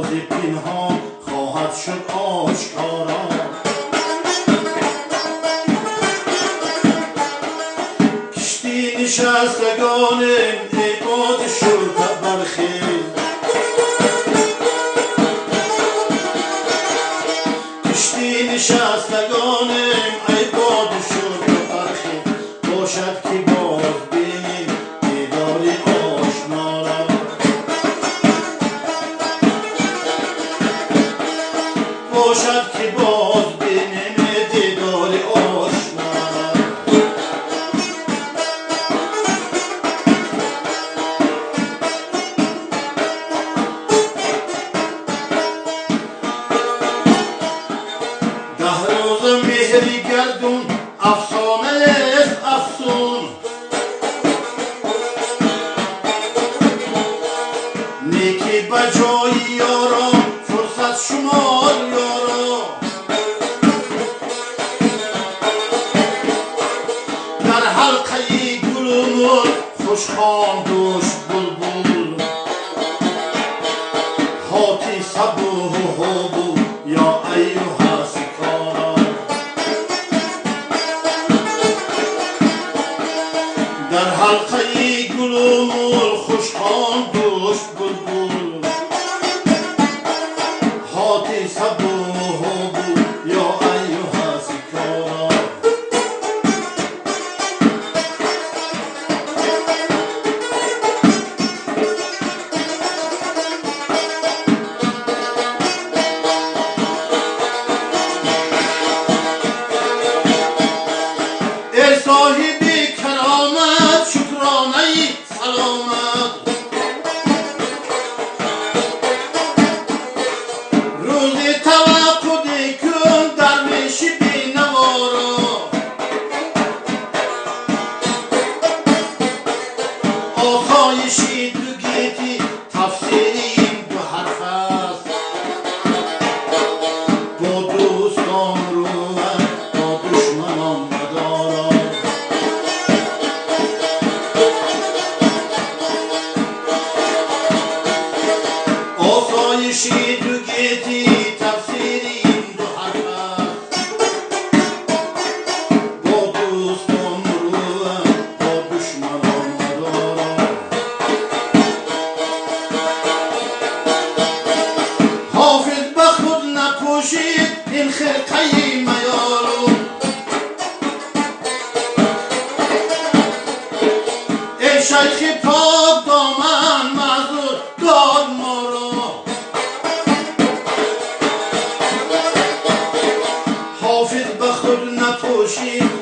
راز پنهان خواهد شد آشکارا. کشتی نشستگان عباد شد برخیز، کشتی نشستگان عباد شد برخیز، باشد که باز بینیم دیدار آشنا را. باشد که باز بینیم دیدار آشنا را. ده روز مهری گردون افسانه است افسون، نیکی بجای یاران فرصت شمار یارا. در حلقه گلومون خوشخوان دوش بلبل، هاتی صبوح و هبو یا ایوها سکارا. در حلقه گلومون خوشخوان دوش بلبل، هاتی صبوح و هبو یا ایوها سکارا. ای صاحبی کرامت شکرانه سلامت، روزی توقع کن درویشی بینوارا. آسایشی دو گیتی تفسیری این دو حرف است، با دوستان روان با دشمنان مدارا. آسایشی دو گیتی تفسیری این دو حرف است، با دوستان روان با دشمنان مدارا. حافظ به خود نپوشید این خرقه میارو، ای شیخ پاک دامن معذور داد ما را. حافظ به خود نپوشید